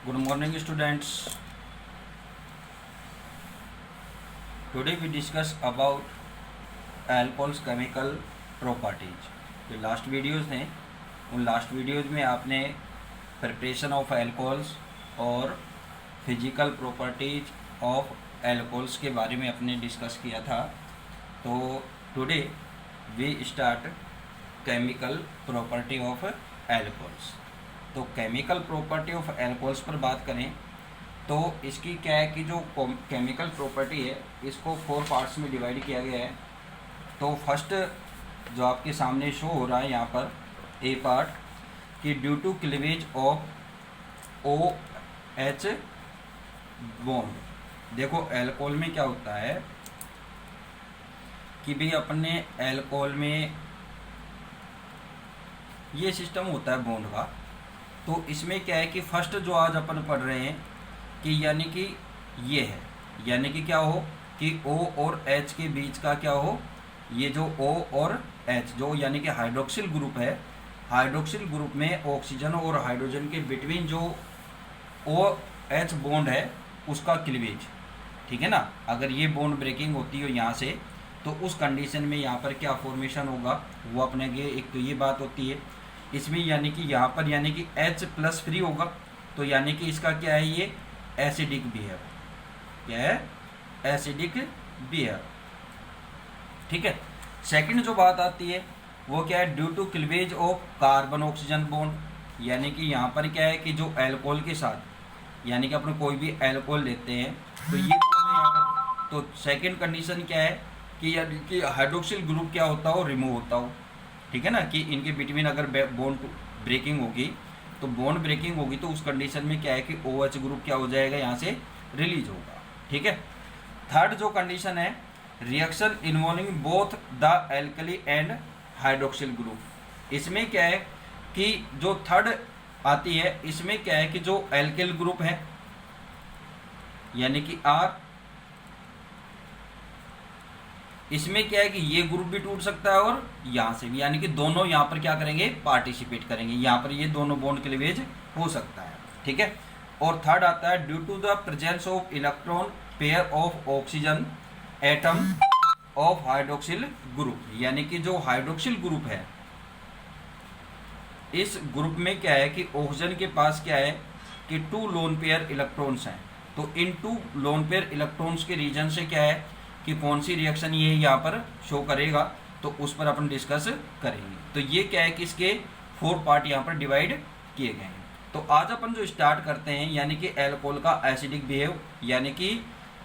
Good morning, students. Today we discuss about alcohol's chemical properties. जो last videos हैं उन last videos में आपने प्रिपरेशन ऑफ अल्कोहल्स और फिजिकल प्रॉपर्टीज ऑफ अल्कोहल्स के बारे में अपने डिस्कस किया था। तो today we start chemical property of alcohols. तो केमिकल प्रॉपर्टी ऑफ अल्कोहल्स पर बात करें तो इसकी क्या है कि जो केमिकल प्रॉपर्टी है इसको 4 पार्ट्स में डिवाइड किया गया है। तो फर्स्ट जो आपके सामने शो हो रहा है यहाँ पर ए पार्ट कि due to cleavage of O H bond. देखो अल्कोहल में क्या होता है कि भाई अपने अल्कोहल में ये सिस्टम होता है बॉन्ड का। तो इसमें क्या है कि फर्स्ट जो आज अपन पढ़ रहे हैं कि यानी कि ये है, यानी कि क्या हो कि O और H के बीच का क्या हो, ये जो O और H जो यानी कि हाइड्रोक्सिल ग्रुप है, हाइड्रोक्सिल ग्रुप में ऑक्सीजन और हाइड्रोजन के बिटवीन जो OH बॉन्ड है उसका क्लीवेज, ठीक है ना। अगर ये बॉन्ड ब्रेकिंग होती हो यहाँ से तो उस कंडीशन में यहाँ पर क्या फॉर्मेशन होगा वो अपने के एक तो ये बात होती है इसमें, यानी कि यहाँ पर यानी कि H प्लस फ्री होगा। तो यानी कि इसका क्या है, ये एसिडिक बिहेव, क्या है, एसिडिक बिहेव, ठीक है। सेकंड जो बात आती है वो क्या है, due to cleavage of carbon oxygen bond. यानी कि यहाँ पर क्या है कि जो अल्कोहल के साथ यानी कि अपने कोई भी अल्कोहल लेते हैं तो ये बॉन्ड है यहाँ पर। तो सेकंड कंडीशन क्या है कि यानी कि हाइड्रोक्सिल ग्रुप क्या होता हो, रिमूव होता हो, ठीक है ना। कि इनके बिटवीन अगर बॉन्ड ब्रेकिंग होगी तो बॉन्ड ब्रेकिंग होगी तो उस कंडीशन में क्या है कि OH ग्रुप क्या हो जाएगा, यहाँ से रिलीज होगा, ठीक है। थर्ड जो कंडीशन है, reaction involving both the alkali and hydroxyl group. इसमें क्या है कि जो थर्ड आती है इसमें क्या है कि जो एल्किल ग्रुप है यानी कि R, इसमें क्या है कि ये ग्रुप भी टूट सकता है और यहाँ से भी, यानी कि दोनों यहाँ पर क्या करेंगे, पार्टिसिपेट करेंगे। यहाँ पर ये दोनों बॉन्ड क्लीवेज हो सकता है, ठीक है। और थर्ड आता है due to the presence of electron pair of oxygen atom of hydroxyl group. यानी कि जो हाइड्रोक्सिल ग्रुप है इस ग्रुप में क्या है कि ऑक्सीजन के पास क्या है कि 2 लोन पेयर इलेक्ट्रॉन्स हैं। तो इन 2 लोन पेयर इलेक्ट्रॉन्स के रीजन से क्या है कि कौन सी रिएक्शन ये यहाँ पर शो करेगा तो उस पर अपन डिस्कस करेंगे। तो ये क्या है कि इसके 4 पार्ट यहाँ पर डिवाइड किए गए हैं। तो आज अपन जो स्टार्ट करते हैं यानी कि अल्कोहल का एसिडिक बिहेव, यानी कि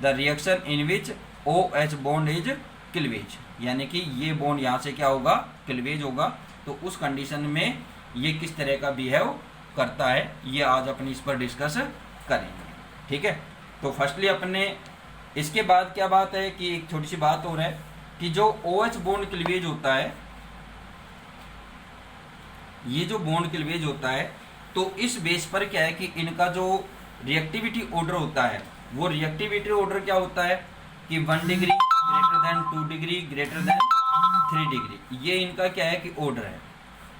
the reaction in which OH bond is cleavage, यानी कि ये बॉन्ड यहाँ से क्या होगा, क्लीवेज होगा। तो उस कंडीशन में ये किस तरह का बिहेव करता है ये आज अपन इस पर डिस्कस करेंगे, ठीक है। तो फर्स्टली अपने इसके बाद क्या बात है कि एक छोटी सी बात हो रहा है कि जो OH बॉन्ड क्लीवेज होता है, ये जो बॉन्ड क्लीवेज होता है तो इस बेस पर क्या है कि इनका जो रिएक्टिविटी ऑर्डर होता है वो रिएक्टिविटी ऑर्डर क्या होता है कि 1 degree greater than 2 degree greater than 3 degree, ये इनका क्या है कि ऑर्डर है।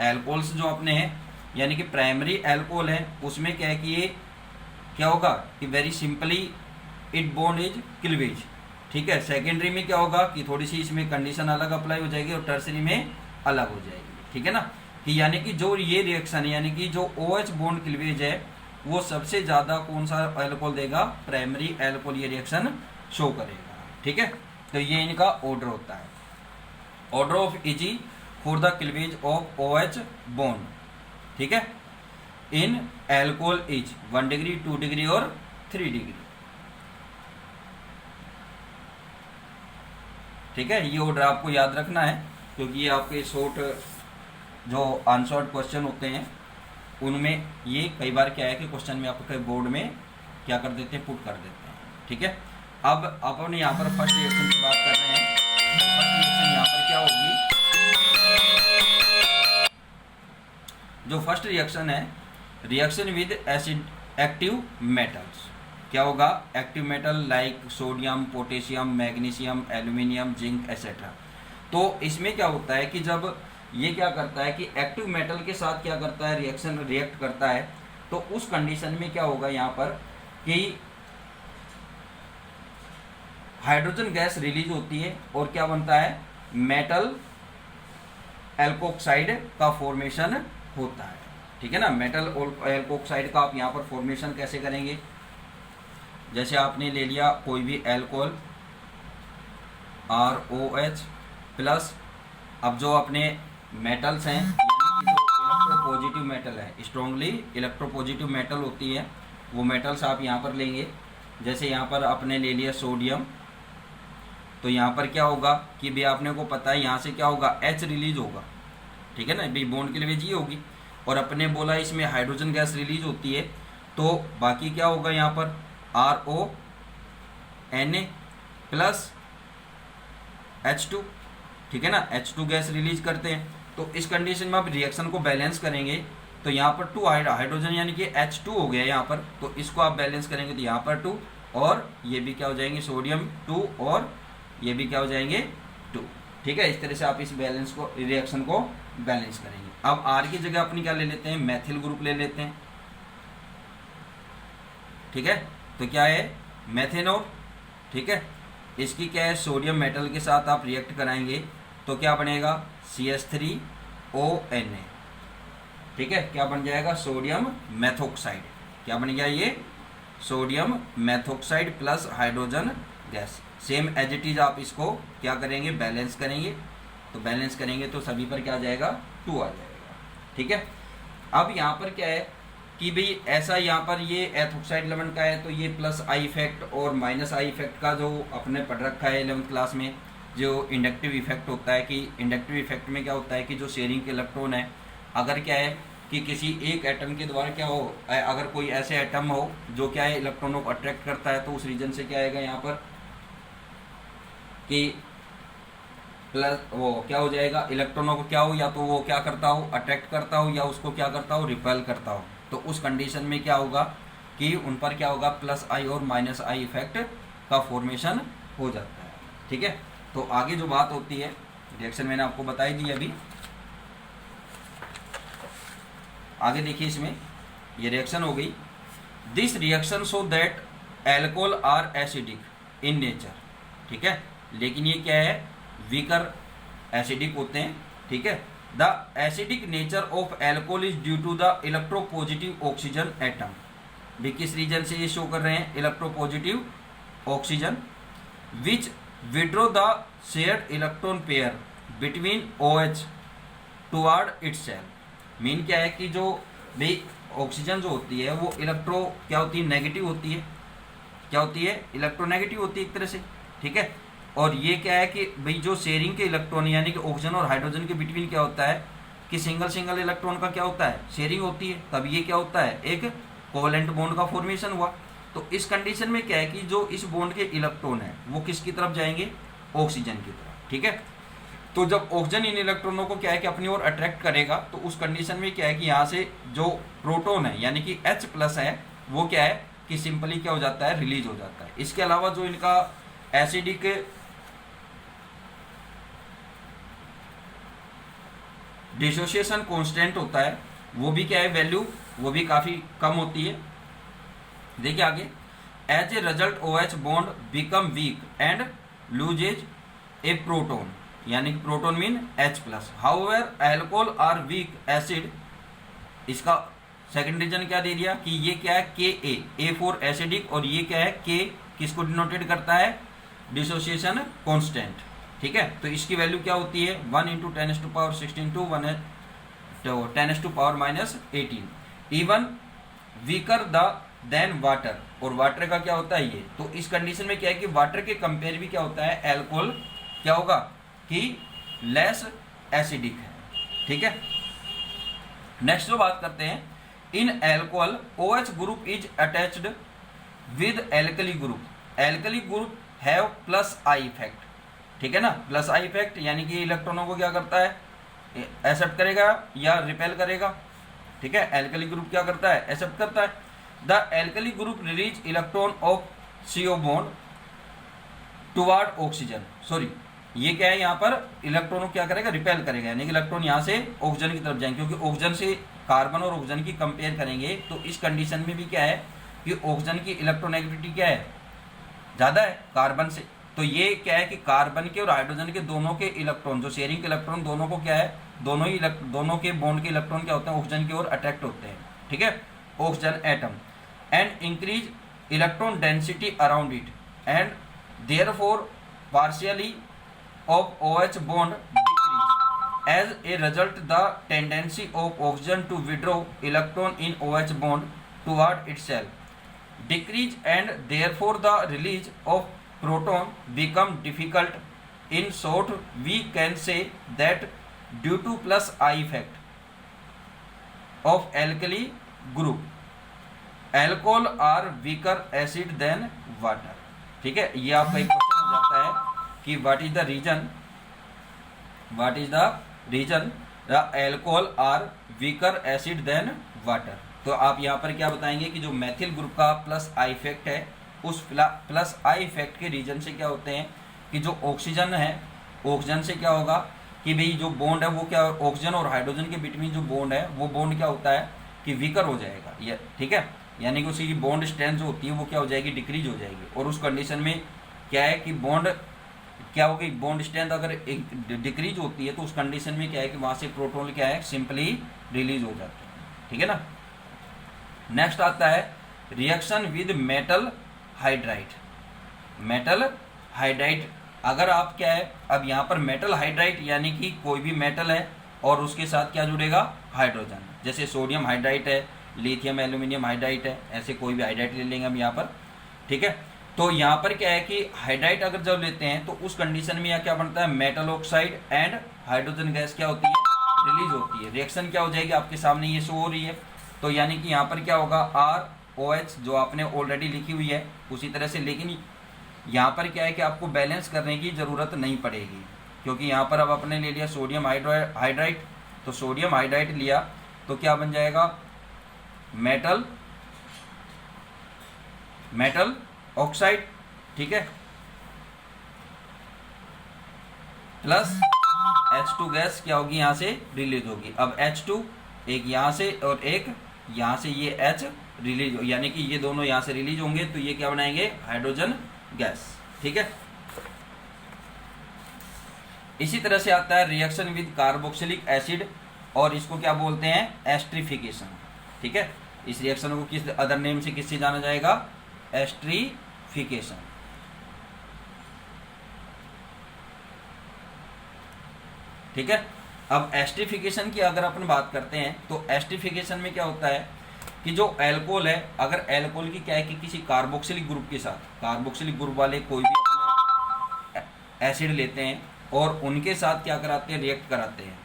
अल्कोहल्स जो अपने हैं यानी कि प्राइमरी अल्कोहल है उसमें क्या है कि ये क्या होगा कि very simply it bond is cleavage, ठीक है। सेकेंडरी में क्या होगा कि थोड़ी सी इसमें कंडीशन अलग अप्लाई हो जाएगी और टर्सरी में अलग हो जाएगी, ठीक है ना। कि यानी कि जो ये रिएक्शन है यानी कि जो OH बॉन्ड क्लीवेज है वो सबसे ज़्यादा कौन सा अल्कोहल देगा, प्राइमरी अल्कोहल ये रिएक्शन शो करेगा, ठीक है। तो ये इनका ऑर्डर होता है, order of easy for the cleavage of OH bond, ठीक है। इन अल्कोहल इज 1 डिग्री 2 डिग्री और 3 डिग्री, ठीक है। ये ऑर्डर आपको याद रखना है क्योंकि ये आपके शॉर्ट जो आंसर्ड क्वेश्चन होते हैं उनमें ये कई बार क्या है कि क्वेश्चन में आपके बोर्ड में क्या कर देते हैं, पुट कर देते हैं, ठीक है। अब अपन यहाँ पर फर्स्ट रिएक्शन की बात कर रहे हैं। फर्स्ट रिएक्शन यहाँ पर क्या होगी, जो फर्स्ट रिएक्शन है reaction with acid active metals, क्या होगा, active metal like sodium, potassium, magnesium, aluminium, zinc etcetera. तो इसमें क्या होता है कि जब ये क्या करता है कि एक्टिव मेटल के साथ क्या करता है, रिएक्ट करता है तो उस कंडीशन में क्या होगा यहाँ पर कि हाइड्रोजन गैस रिलीज होती है और क्या बनता है, मेटल एल्कोक्साइड का फॉर्मेशन होता है। ठीक है ना, मेटल एल्कोक्साइड का आप यहाँ पर फॉर्मेशन कैसे करेंगे, जैसे आपने ले लिया कोई भी एल्कोहल ROH प्लस, अब जो अपने मेटल्स हैं यानी कि जो इलेक्ट्रोपॉजिटिव मेटल है, स्ट्रॉन्गली इलेक्ट्रोपॉजिटिव मेटल होती है, वो मेटल्स आप यहाँ पर लेंगे। जैसे यहाँ पर आपने ले लिया सोडियम, तो यहाँ पर क्या होगा कि भी आपने को पता है यहाँ से क्या होगा, H रिलीज होगा। ठीक है ना, भी बॉन्ड के लिए जी होगी, और अपने बोला इसमें हाइड्रोजन गैस रिलीज होती है, तो बाकी क्या होगा यहाँ पर RONA प्लस H2। ठीक है ना, H2 गैस रिलीज करते हैं। तो इस कंडीशन में आप रिएक्शन को बैलेंस करेंगे, तो यहाँ पर 2 हाइड्रोजन यानी कि H2 हो गया यहाँ पर, तो इसको आप बैलेंस करेंगे तो यहाँ पर 2, और ये भी क्या हो जाएंगे सोडियम 2, और ये भी क्या हो जाएंगे 2। ठीक है, इस तरह से आप इस बैलेंस को, रिएक्शन को बैलेंस करेंगे। अब R की जगह अपनी क्या ले लेते हैं, मैथिल ग्रुप ले लेते हैं। ठीक है, तो क्या है, मेथेनॉल। ठीक है, इसकी क्या है, सोडियम मेटल के साथ आप रिएक्ट कराएंगे तो क्या बनेगा, CH3ONA। ठीक है, क्या बन जाएगा, सोडियम मेथोक्साइड। क्या बन गया ये, sodium methoxide plus hydrogen gas. Same as it is आप इसको क्या करेंगे, बैलेंस करेंगे। तो बैलेंस करेंगे तो सभी पर क्या आ जाएगा, 2 आ जाएगा। ठीक है, अब यहाँ पर क्या है कि भाई ऐसा यहाँ पर ये एथोक्साइड एलिमेंट का है, तो ये प्लस आई इफेक्ट और माइनस आई इफेक्ट का जो अपने पढ़ रखा है 11th क्लास में, जो इंडक्टिव इफेक्ट होता है, कि इंडक्टिव इफेक्ट में क्या होता है कि जो शेयरिंग के इलेक्ट्रॉन है, अगर क्या है कि किसी एक एटम के द्वारा क्या हो, अगर कोई ऐसे एटम हो जो क्या है इलेक्ट्रॉनों को अट्रैक्ट करता है, तो उस रीजन से क्या आएगा यहाँ पर कि प्लस वो क्या हो जाएगा, इलेक्ट्रॉनों को क्या हो, या तो वो क्या करता हो, अट्रैक्ट करता हो, या उसको क्या करता हो, रिपेल करता हो। तो उस कंडीशन में क्या होगा कि उन पर क्या होगा, प्लस आई और माइनस आई इफेक्ट का फॉर्मेशन हो जाता है। ठीक है, तो आगे जो बात होती है, रिएक्शन मैंने आपको बताई दी अभी, आगे देखिए इसमें ये रिएक्शन हो गई। This reaction show that alcohol are acidic in nature. ठीक है, लेकिन ये क्या है, वीकर एसिडिक होते हैं। ठीक है, the acidic nature of alcohol is due to the electropositive oxygen atom. भी किस रीजन से ये शो कर रहे हैं, electropositive oxygen, which withdraw the shared electron pair between OH toward itself. Mean क्या है कि जो भाई ऑक्सीजन जो होती है वो इलेक्ट्रो क्या होती है, नेगेटिव होती है। क्या होती है, इलेक्ट्रोनेगेटिव होती है एक तरह से। ठीक है, और ये क्या है कि भाई जो शेयरिंग के इलेक्ट्रॉन यानी कि ऑक्सीजन और हाइड्रोजन के बिटवीन क्या होता है कि सिंगल सिंगल इलेक्ट्रॉन का क्या होता है, शेयरिंग होती है, तब ये क्या होता है, एक कोवेलेंट बॉन्ड का फॉर्मेशन हुआ। तो इस कंडीशन में क्या है कि जो इस बॉन्ड के इलेक्ट्रॉन है वो किसकी तरफ जाएंगे, ऑक्सीजन की तरफ। ठीक है, तो जब ऑक्सीजन इन इलेक्ट्रॉनों को क्या है कि अपनी ओर अट्रैक्ट करेगा, तो उस कंडीशन में क्या है कि यहाँ से जो प्रोटॉन है यानी कि H प्लस है, वो क्या है कि सिंपली क्या हो जाता है, रिलीज हो जाता है। इसके अलावा जो इनका एसिडिक डिसोसिएशन कांस्टेंट होता है, वो भी क्या है, वैल्यू वो भी काफी कम होती है। देखिए आगे, as a result OH bond become weak and loses a proton, यानी कि proton mean H plus. However alcohol are weak acid, इसका सेकंड रीजन क्या दे दिया कि ये क्या है, A फॉर एसिडिक, और ये क्या है, K किसको डिनोटेड करता है, डिसोसिएशन कांस्टेंट। ठीक है, तो इसकी वैल्यू क्या होती है, 1 × 10⁻16 to 1 10⁻−18, even weaker than water. और वाटर का क्या होता है ये, तो इस कंडीशन में क्या है कि वाटर के कंपेयर भी क्या होता है, एल्कोहल क्या होगा कि लेस एसिडिक है। ठीक है, नेक्स्ट जो बात करते हैं, in alcohol OH group is attached with alkali group. Alkali group have plus I effect. ठीक है ना, प्लस आई इफेक्ट यानी कि इलेक्ट्रॉनों को क्या करता है, एक्सेप्ट करेगा या रिपेल करेगा। ठीक है, एल्कली ग्रुप क्या करता है, एक्सेप्ट करता है। The alkali group release electron of CO bond toward oxygen. Sorry, ये क्या है, यहाँ पर इलेक्ट्रॉनों क्या करेगा, रिपेल करेगा, यानी कि इलेक्ट्रॉन यहाँ से ऑक्सीजन की तरफ जाएंगे, क्योंकि ऑक्सीजन से कार्बन और ऑक्सीजन की कंपेयर करेंगे तो इस कंडीशन में भी क्या है कि ऑक्सीजन की इलेक्ट्रोनेगेटिविटी क्या है, ज़्यादा है कार्बन से। तो ये क्या है कि कार्बन के और हाइड्रोजन के दोनों के इलेक्ट्रॉन, जो शेयरिंग के इलेक्ट्रॉन, दोनों को क्या है, दोनों के बॉन्ड के इलेक्ट्रॉन क्या होते हैं, ऑक्सीजन की ओर अट्रैक्ट होते हैं, ठीक है, oxygen atom, and increase electron density around it, and therefore partially of OH bond decrease. As a result, the tendency of oxygen to withdraw electron in OH bond toward itself decrease, and therefore the release of proton become difficult. In short, we can say that due to plus I effect of alkali group, alcohol are weaker acid than water. ठीक है, ये आपका एक question हो जाता है कि what is the reason the alcohol are weaker acid than water. तो आप यहाँ पर क्या बताएंगे कि जो मैथिल ग्रुप का प्लस आई इफेक्ट है, उस प्लस आई इफेक्ट के रीजन से क्या होते हैं कि जो ऑक्सीजन है, ऑक्सीजन से क्या होगा कि भाई जो बॉन्ड है वो क्या, ऑक्सीजन और हाइड्रोजन के बिटवीन जो बॉन्ड है वो बॉन्ड क्या होता है कि वीकर हो जाएगा, ये ठीक है, यानी कि उसकी बॉन्ड स्ट्रेंथ जो होती है वो क्या हो जाएगी, डिक्रीज हो जाएगी। और उस कंडीशन में क्या है कि बॉन्ड क्या होगी, बॉन्ड स्ट्रेंथ अगर एक डिक्रीज होती है तो उस कंडीशन में क्या है कि वहाँ से प्रोटॉन क्या है सिंपली रिलीज हो जाते हैं, ठीक है ना। नेक्स्ट आता है reaction with metal hydride. Metal hydride, अगर आप क्या है, अब यहाँ पर मेटल हाइड्राइड यानी कि कोई भी मेटल है और उसके साथ क्या जुड़ेगा, हाइड्रोजन, जैसे सोडियम हाइड्राइड है, लिथियम एल्यूमिनियम हाइड्राइड है, ऐसे कोई भी हाइड्राइड ले लेंगे हम यहाँ पर, ठीक है। तो यहाँ पर क्या है कि हाइड्राइड अगर जब लेते हैं तो उस कंडीशन में यहाँ क्या बनता है, metal oxide and hydrogen gas क्या होती है, रिलीज होती है। रिएक्शन क्या हो जाएगी आपके सामने ये शो हो रही है। तो यानी कि यहाँ पर क्या होगा, ROH जो आपने ऑलरेडी लिखी हुई है उसी तरह से, लेकिन यहाँ पर क्या है कि आपको बैलेंस करने की ज़रूरत नहीं पड़ेगी, क्योंकि यहाँ पर अब आपने ले लिया सोडियम हाइड्राइड, तो सोडियम हाइड्राइड लिया तो क्या बन जाएगा, मेटल ऑक्साइड, ठीक है, प्लस H2 गैस क्या होगी, यहाँ से रिलीज होगी। अब H2 एक यहाँ से और एक यहाँ से, ये H रिलीज, यानी कि ये दोनों यहाँ से रिलीज होंगे तो ये क्या बनाएंगे, हाइड्रोजन गैस, ठीक है। इसी तरह से आता है रिएक्शन विद कार्बोक्सिलिक एसिड, और इसको क्या बोलते हैं, एस्ट्रिफिकेशन, ठीक है। इस रिएक्शन को किस अदर नेम से किससे जाना जाएगा, एस्ट्रिफिकेशन, ठीक है। अब एस्ट्रिफिकेशन की अगर अपन बात करते हैं तो एस्ट्रिफिकेशन में क्या होता है कि जो एल्कोहल है, अगर एल्कोहल की क्या है कि किसी कार्बोक्सिलिक ग्रुप के साथ, कार्बोक्सिलिक ग्रुप वाले कोई भी अपने एसिड लेते हैं और उनके साथ क्या कराते हैं, रिएक्ट कराते हैं,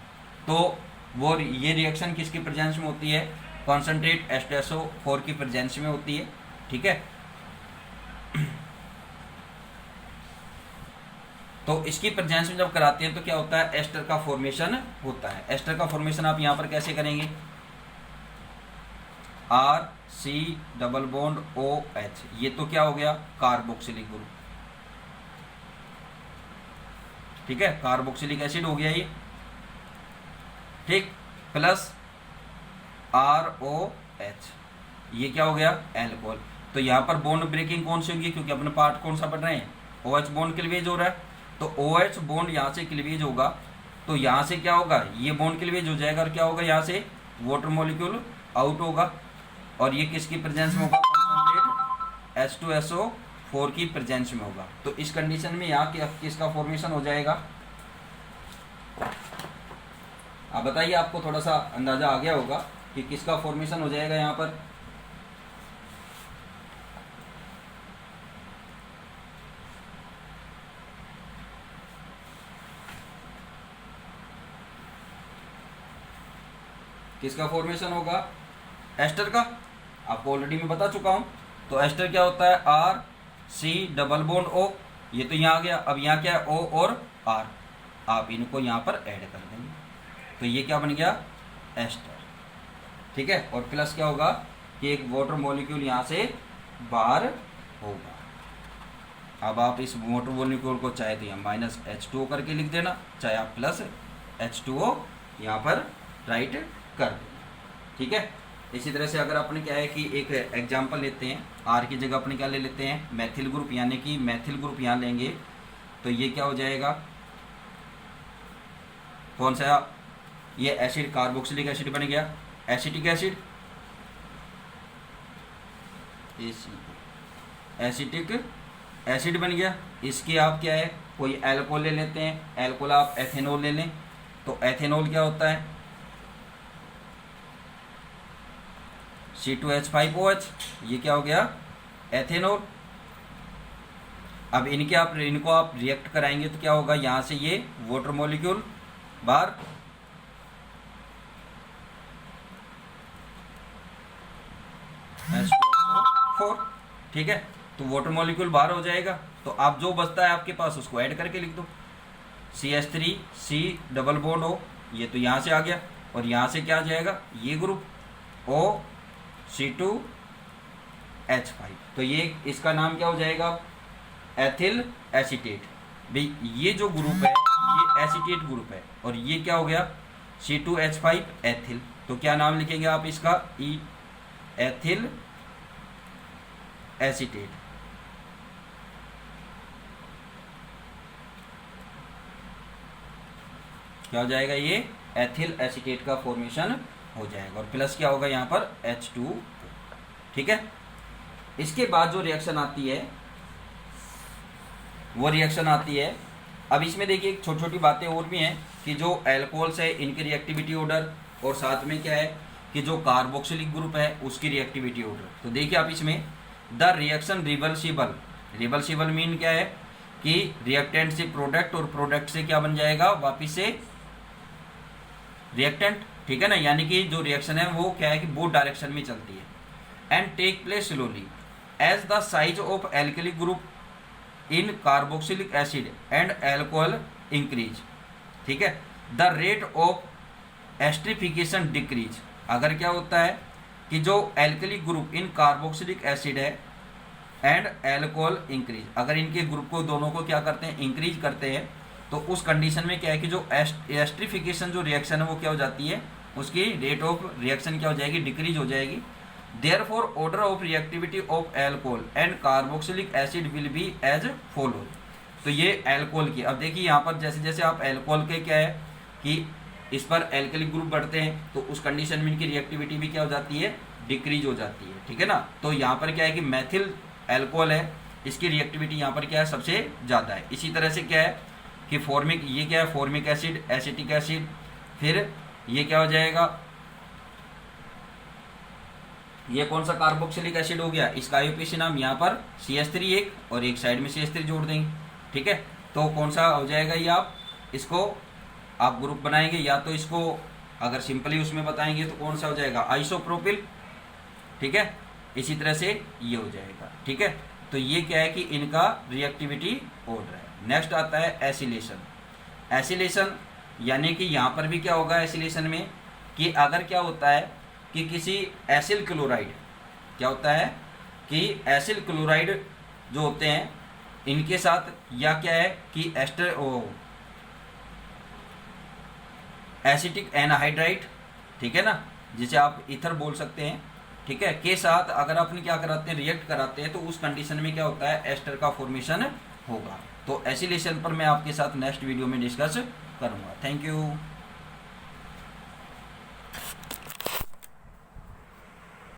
तो वो ये रिएक्शन किसकी प्रेजेंस में होती है, कॉन्सेंट्रेट H2SO4 की प्रेजेंस में होती है, ठीक है। तो इसकी प्रेजेंस में जब कराते हैं तो क्या होता है, एस्टर का फॉर्मेशन होता है। एस्टर का फॉर्मेशन आप यहां पर कैसे करेंगे, RC डबल बॉन्ड OH, ये तो क्या हो गया, कार्बोक्सिलिक ग्रुप, ठीक है, कार्बोक्सिलिक एसिड हो गया ये, ठीक, प्लस ROH, ये क्या हो गया, एल्कोहल। तो यहाँ पर बॉन्ड ब्रेकिंग कौन सी होगी, क्योंकि अपने पार्ट कौन सा पढ़ रहे हैं, OH बॉन्ड क्लीवेज हो रहा है, तो OH बॉन्ड यहाँ से क्लीवेज होगा, तो यहाँ से क्या होगा, ये बॉन्ड क्लीवेज हो जाएगा और क्या होगा, यहाँ से वाटर मॉलिक्यूल आउट होगा, और ये किसकी प्रेजेंस में होगा, कॉन्सेंट्रेट H2SO4 की प्रेजेंस में होगा। तो इस कंडीशन में यहाँ किसका फॉर्मेशन हो जाएगा, आप बताइए, आपको थोड़ा सा अंदाजा आ गया होगा कि किसका फॉर्मेशन हो जाएगा यहाँ पर, किसका फॉर्मेशन होगा, एस्टर का। आपको ऑलरेडी मैं बता चुका हूं। तो एस्टर क्या होता है, RC डबल बॉन्ड O, ये तो यहाँ आ गया। अब यहाँ क्या है, O और R, आप इनको यहाँ पर ऐड कर देंगे तो ये क्या बन गया, एस्टर, ठीक है। और प्लस क्या होगा कि एक वाटर मॉलिक्यूल यहाँ से बाहर होगा। अब आप इस वाटर मॉलिक्यूल को चाहे तो यहाँ -H2O करके लिख देना, चाहे आप प्लस H2O यहाँ पर राइट कर देना, ठीक है। इसी तरह से अगर अपन क्या है कि एक एग्जांपल लेते हैं, आर की जगह अपन क्या ले लेते हैं, मैथिल ग्रुप, यानी कि मैथिल ग्रुप यहाँ लेंगे तो ये क्या हो जाएगा, कौन सा, ये एसिड कार्बोक्सिलिक एसिड बन गया, एसिटिक एसिड, एसिटिक एसिड बन गया। इसके आप क्या है, कोई एल्कोहल ले लेते हैं, एल्कोहल आप एथेनॉल ले लें, तो एथेनॉल क्या होता है, C2H5OH, ये क्या हो गया, एथेनॉल। अब इनको आप रिएक्ट कराएंगे तो क्या होगा, यहाँ से ये वाटर मॉलिक्यूल बाहर, H2SO4, ठीक है। तो वाटर मॉलिक्यूल बाहर हो जाएगा, तो आप जो बचता है आपके पास उसको ऐड करके लिख दो, CH3C डबल बॉन्ड O, ये तो यहाँ से आ गया, और यहाँ से क्या आ जाएगा, ये ग्रुप OC2H5, तो ये इसका नाम क्या हो जाएगा, एथिल एसीटेट। भाई ये जो ग्रुप है ये एसीटेट ग्रुप है, और ये क्या हो गया, C2H5 एथिल, तो क्या नाम लिखेंगे आप इसका, एथिल एसीटेट। क्या हो जाएगा, ये एथिल एसीटेट का फॉर्मेशन हो जाएगा, और प्लस क्या होगा यहाँ पर H2, ठीक है। इसके बाद जो रिएक्शन आती है वो रिएक्शन आती है, अब इसमें देखिए छोटी छोटी बातें और भी हैं कि जो एल्कोहल्स है इनकी रिएक्टिविटी ऑर्डर, और साथ में क्या है कि जो कार्बोक्सिलिक ग्रुप है उसकी रिएक्टिविटी ऑर्डर। तो देखिए आप इसमें the reaction reversible, reversible mean क्या है कि रिएक्टेंट से प्रोडक्ट और प्रोडक्ट से क्या बन जाएगा, वापिस से रिएक्टेंट, ठीक है ना, यानी कि जो रिएक्शन है वो क्या है कि बोथ डायरेक्शन में चलती है, and take place slowly as the size of alkyl group in carboxylic acid and alcohol increase, ठीक है, the rate of esterification decrease. अगर क्या होता है कि जो alkyl group in carboxylic acid है एंड एल्कोहल इंक्रीज, अगर इनके ग्रुप को दोनों को क्या करते हैं, इंक्रीज करते हैं, तो उस कंडीशन में क्या है कि जो एस्ट्रिफिकेशन जो रिएक्शन है वो क्या हो जाती है, उसकी रेट ऑफ रिएक्शन क्या हो जाएगी, डिक्रीज हो जाएगी। Therefore, order of reactivity of alcohol and carboxylic acid will be as follows। तो ये एल्कोहल की, अब देखिए यहाँ पर जैसे जैसे आप एल्कोहल के क्या है कि इस पर एल्कलिक ग्रुप बढ़ते हैं, तो उस कंडीशन में इनकी रिएक्टिविटी भी क्या हो जाती है, डिक्रीज हो जाती है, ठीक है ना। तो यहाँ पर क्या है कि मैथिल एल्कोहल है, इसकी रिएक्टिविटी यहाँ पर क्या है, सबसे ज़्यादा है। इसी तरह से क्या है कि फॉर्मिक, ये क्या है, फॉर्मिक एसिड, एसिटिक एसिड, फिर ये क्या हो जाएगा, ये कौन सा कार्बोक्सिलिक एसिड हो गया, इसका आईयूपीएसी नाम यहाँ पर CH3 एक, और एक साइड में CH3 जोड़ देंगे, ठीक है। तो कौन सा हो जाएगा ये, आप इसको आप ग्रुप बनाएंगे, या तो इसको अगर सिंपली उसमें बताएंगे तो कौन सा हो जाएगा, आइसोप्रोपिल, ठीक है। इसी तरह से ये हो जाएगा, ठीक है। तो ये क्या है कि इनका रिएक्टिविटी ऑर्डर है। नेक्स्ट आता है एसिलेशन। एसिलेशन यानी कि यहाँ पर भी क्या होगा एसिलेशन में, कि अगर क्या होता है कि किसी एसिल क्लोराइड, क्या होता है कि एसिल क्लोराइड जो होते हैं इनके साथ, या क्या है कि एसिटिक एनहाइड्राइड, ठीक है ना, जिसे आप ईथर बोल सकते हैं, ठीक है, के साथ अगर अपन क्या कराते हैं, रिएक्ट कराते हैं, तो उस कंडीशन में क्या होता है, एस्टर का फॉर्मेशन होगा। तो एसिलेशन पर मैं आपके साथ नेक्स्ट वीडियो में डिस्कस करूंगा। Thank you.